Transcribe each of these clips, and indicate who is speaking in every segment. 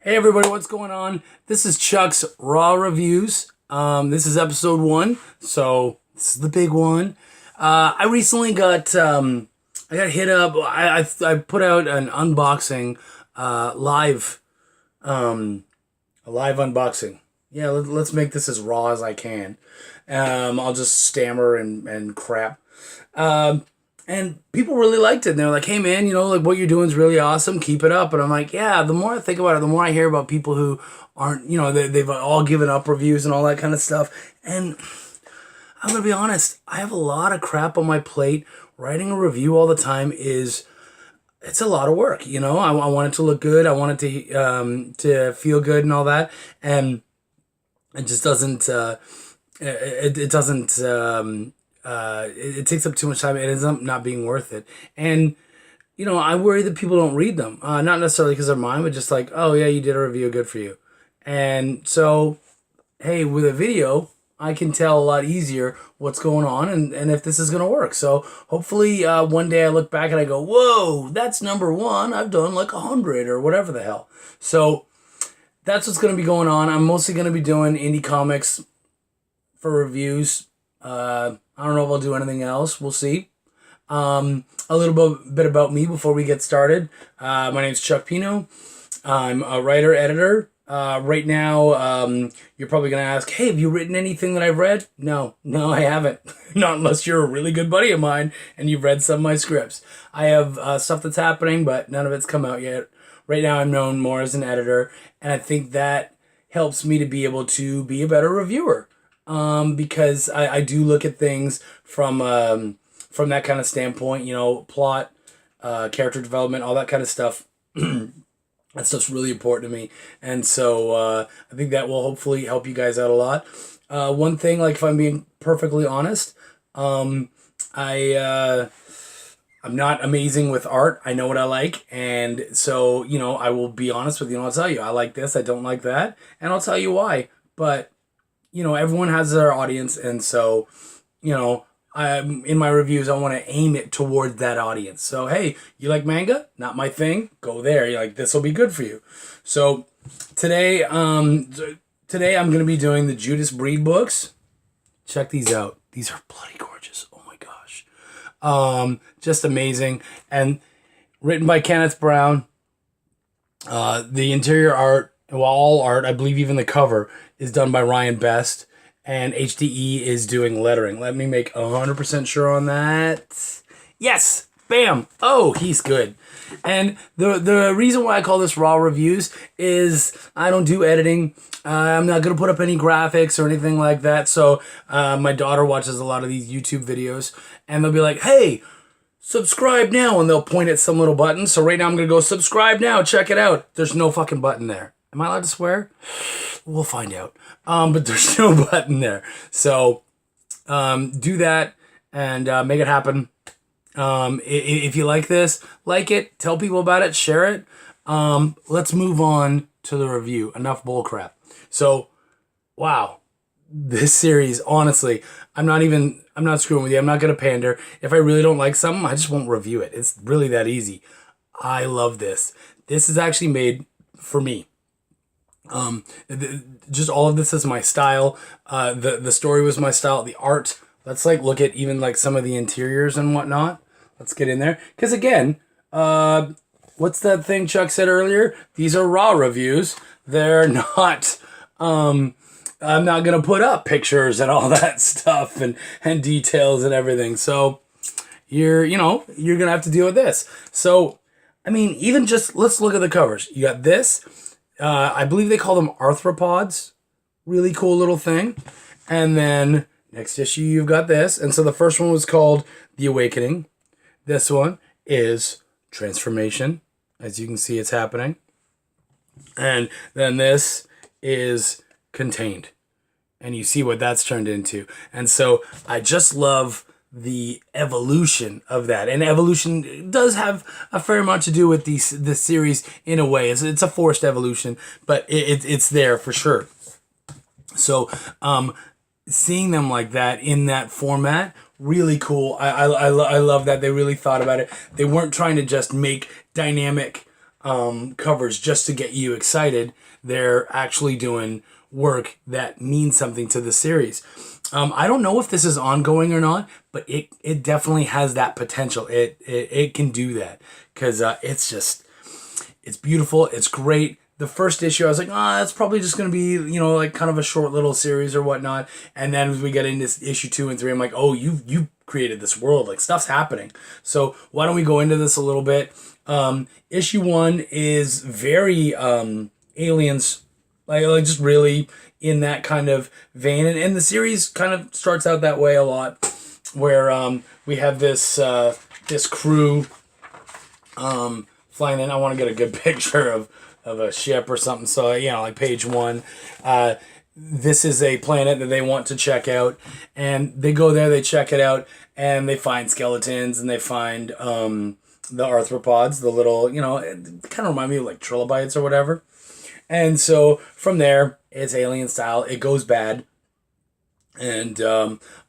Speaker 1: Hey everybody, what's going on? This is Chuck's Raw Reviews. This is episode 1, so this is the big one. I recently got I got hit up. I put out an unboxing live, a live unboxing. Yeah, let's make this as raw as I can. I'll just stammer and crap. And people really liked it. And they're like, hey, man, like what you're doing is really awesome. Keep it up. And I'm like, yeah, the more I think about it, the more I hear about people who aren't, they've all given up reviews and all that kind of stuff. And I'm going to be honest, I have a lot of crap on my plate. Writing a review all the time it's a lot of work. I want it to look good. I want it to feel good and all that. And it just doesn't, it doesn't, it takes up too much time. It ends up not being worth it. And, I worry that people don't read them. Not necessarily because they're mine, but just like, oh yeah, you did a review, good for you. And so, hey, with a video, I can tell a lot easier what's going on and if this is going to work. So hopefully one day I look back and I go, whoa, that's number 1. I've done like 100 or whatever the hell. So that's what's going to be going on. I'm mostly going to be doing indie comics for reviews. I don't know if I'll do anything else. We'll see. A little bit about me before we get started. My name's Chuck Pino. I'm a writer, editor. Right now, you're probably going to ask, hey, have you written anything that I've read? No, I haven't. Not unless you're a really good buddy of mine and you've read some of my scripts. I have stuff that's happening, but none of it's come out yet. Right now, I'm known more as an editor, and I think that helps me to be able to be a better reviewer. Because I do look at things from that kind of standpoint, plot, character development, all that kind of stuff. That stuff's really important to me. And so I think that will hopefully help you guys out a lot. One thing, like if I'm being perfectly honest, I'm not amazing with art. I know what I like. And so, I will be honest with you and I'll tell you, I like this, I don't like that. And I'll tell you why. But everyone has their audience, and so, in my reviews, I want to aim it toward that audience. So, hey, you like manga? Not my thing. Go there. You're like, this will be good for you. So, today I'm going to be doing the Judas Breed books. Check these out. These are bloody gorgeous. Oh my gosh. Just amazing. And written by Kenneth Brown. The interior art, well, all art, I believe even the cover, is done by Ryan Best, and HDE is doing lettering. Let me make 100% sure on that. Yes! Bam! Oh, he's good. And the reason why I call this Raw Reviews is I don't do editing. I'm not going to put up any graphics or anything like that. So my daughter watches a lot of these YouTube videos, and they'll be like, hey, subscribe now, and they'll point at some little button. So right now I'm going to go subscribe now, check it out. There's no fucking button there. Am I allowed to swear? We'll find out. But there's no button there. So do that and make it happen. If you like this, like it, tell people about it, share it. Let's move on to the review. Enough bullcrap. So, wow. This series, honestly, I'm not screwing with you. I'm not going to pander. If I really don't like something, I just won't review it. It's really that easy. I love this. This is actually made for me. Just all of this is my style. The story was my style. The art. Let's look at even some of the interiors and whatnot. Let's get in there. Because again, what's that thing Chuck said earlier? These are raw reviews. They're not, I'm not going to put up pictures and all that stuff and details and everything. So you're going to have to deal with this. So, I mean, even just, let's look at the covers. You got this. I believe they call them arthropods. Really cool little thing. And then next issue, you've got this. And so the first one was called The Awakening. This one is Transformation. As you can see, it's happening. And then this is Contained. And you see what that's turned into. And so I just love the evolution of that. And evolution does have a fair amount to do with this series in a way. It's a forced evolution, but it's there for sure. So seeing them like that in that format, really cool. I love that they really thought about it. They weren't trying to just make dynamic covers just to get you excited. They're actually doing work that means something to the series. I don't know if this is ongoing or not, but it definitely has that potential. It can do that because it's beautiful. It's great. The first issue, I was like, that's probably just going to be, like kind of a short little series or whatnot. And then as we get into issue 2 and 3, I'm like, oh, you created this world. Like, stuff's happening. So why don't we go into this a little bit? Issue 1 is very aliens, like just really in that kind of vein. And the series kind of starts out that way a lot, where we have this crew flying in. I want to get a good picture of a ship or something. So, like page 1. This is a planet that they want to check out. And they go there, they check it out, and they find skeletons, and they find the arthropods, the little, it kind of remind me of like trilobites or whatever. And so from there, it's alien style. It goes bad. And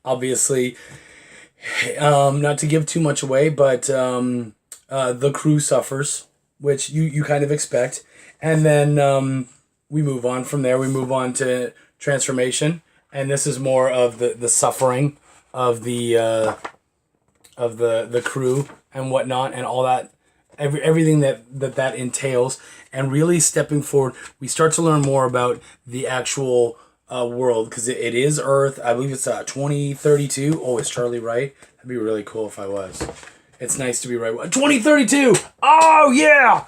Speaker 1: obviously, not to give too much away, but the crew suffers, which you kind of expect. And then we move on from there. We move on to transformation. And this is more of the suffering of the crew and whatnot and all that. Everything that entails, and really stepping forward, we start to learn more about the actual world, because it is Earth. I believe it's 2032. Oh, is Charlie right? That'd be really cool if I was. It's nice to be right. 2032. Oh yeah.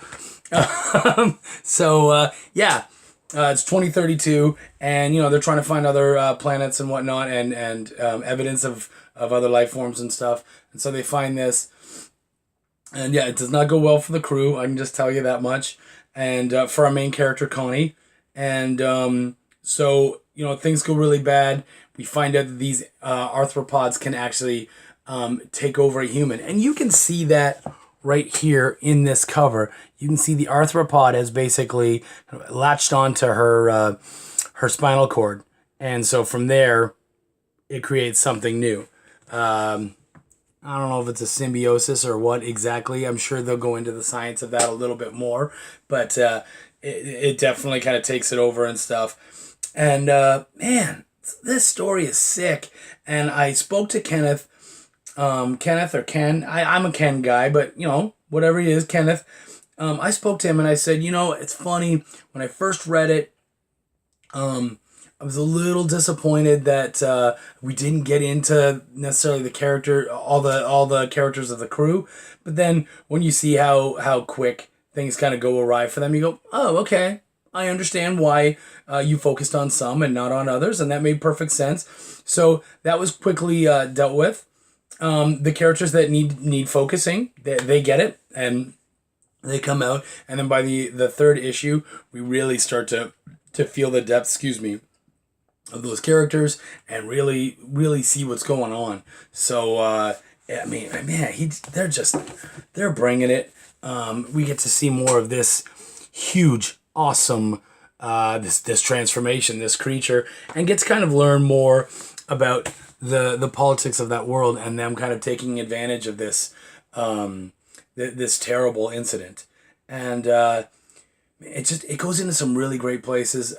Speaker 1: It's 2032, and they're trying to find other planets and whatnot, and evidence of other life forms and stuff. And so they find this. And yeah, it does not go well for the crew. I can just tell you that much. And for our main character, Connie. And so, things go really bad. We find out that these arthropods can actually take over a human. And you can see that right here in this cover. You can see the arthropod has basically latched onto her spinal cord. And so from there, it creates something new. I don't know if it's a symbiosis or what exactly. I'm sure they'll go into the science of that a little bit more, but it definitely kind of takes it over and stuff. And man, this story is sick. And I spoke to Kenneth, Kenneth or Ken. I'm a Ken guy, but whatever he is, Kenneth. I spoke to him and I said, it's funny, when I first read it, I was a little disappointed that we didn't get into necessarily the character, all the characters of the crew. But then when you see how quick things kind of go awry for them, you go, oh, okay, I understand why you focused on some and not on others, and that made perfect sense. So that was quickly dealt with. The characters that need focusing, they get it, and they come out. And then by the third issue, we really start to feel the depth, of those characters and really, really see what's going on. So, they're bringing it. We get to see more of this huge, awesome, this transformation, this creature, and get to kind of learn more about the politics of that world and them kind of taking advantage of this, this terrible incident. And, it goes into some really great places.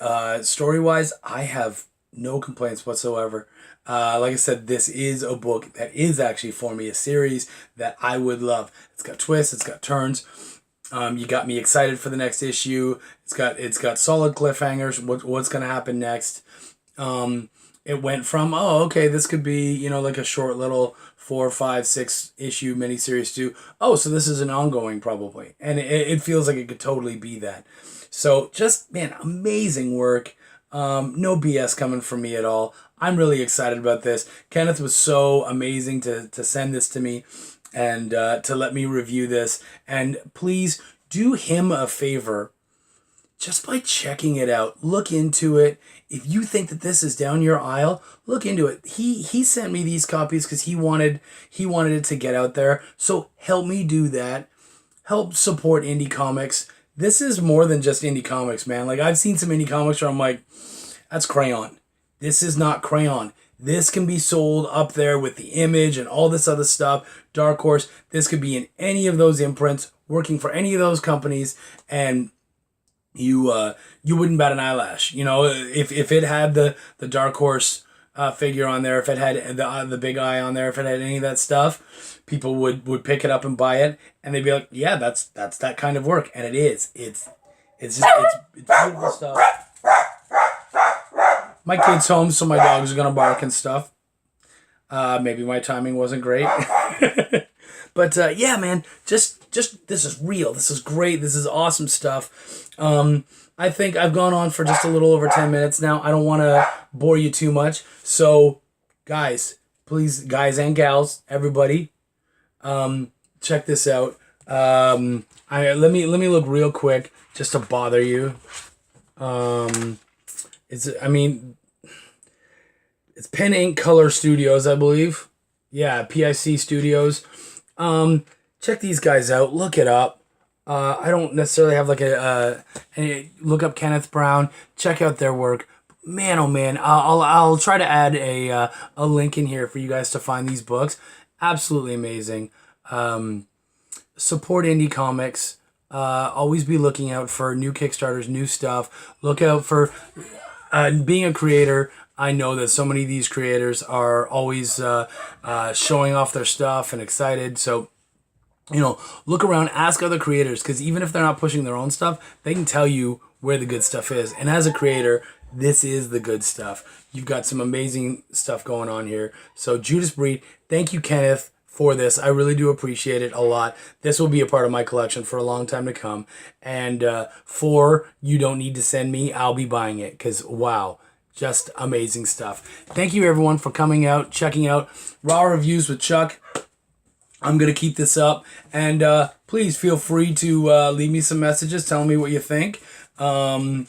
Speaker 1: Story-wise, I have no complaints whatsoever. Like I said, this is a book that is actually for me a series that I would love. It's got twists, it's got turns. You got me excited for the next issue. It's got solid cliffhangers. What's gonna happen next? It went from this could be like a short little 4, 5, 6 issue miniseries to so this is an ongoing probably, and it feels like it could totally be that. So just amazing work. No BS coming from me at all. I'm really excited about this. Kenneth was so amazing to send this to me and to let me review this. And please do him a favor just by checking it out. Look into it. If you think that this is down your aisle, look into it. He sent me these copies because he wanted it to get out there. So help me do that. Help support indie comics. This is more than just indie comics, man. Like, I've seen some indie comics where I'm like, that's crayon. This is not crayon. This can be sold up there with the Image and all this other stuff. Dark Horse. This could be in any of those imprints working for any of those companies, and you wouldn't bat an eyelash. You know, if it had the Dark Horse figure on there, if it had the big eye on there, if it had any of that stuff, people would pick it up and buy it, and they'd be like, yeah, that's that kind of work, and it is. It's beautiful stuff. My kid's home, so my dogs are gonna bark and stuff. Maybe my timing wasn't great. But yeah, man, just this is real. This is great. This is awesome stuff. I think I've gone on for just a little over 10 minutes now. I don't want to bore you too much. So, guys, please, guys and gals, everybody, check this out. Let me look real quick just to bother you. It's Pen Ink Color Studios, I believe. Yeah, PIC Studios. Check these guys out. Look it up. I don't necessarily have like look up Kenneth Brown. Check out their work. Man, oh man, I'll try to add a link in here for you guys to find these books. Absolutely amazing. Support indie comics. Always be looking out for new Kickstarters, new stuff. Look out for being a creator. I know that so many of these creators are always showing off their stuff and excited. So, you know, look around, ask other creators, because even if they're not pushing their own stuff, they can tell you where the good stuff is. And as a creator, this is the good stuff. You've got some amazing stuff going on here. So Judas Breed, thank you, Kenneth, for this. I really do appreciate it a lot. This will be a part of my collection for a long time to come. And for You Don't Need to Send Me, I'll be buying it, because wow. Just amazing stuff. Thank you, everyone, for coming out, checking out Raw Reviews with Chuck. I'm going to keep this up. And please feel free to leave me some messages telling me what you think. And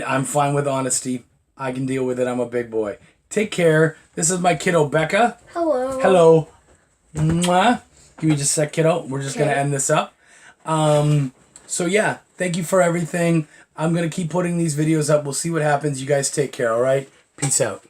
Speaker 1: I'm fine with honesty. I can deal with it. I'm a big boy. Take care. This is my kiddo, Becca.
Speaker 2: Hello.
Speaker 1: Hello. Mwah. Give me just a sec, kiddo. We're just going to end this up. So, yeah. Thank you for everything. I'm going to keep putting these videos up. We'll see what happens. You guys take care, all right? Peace out.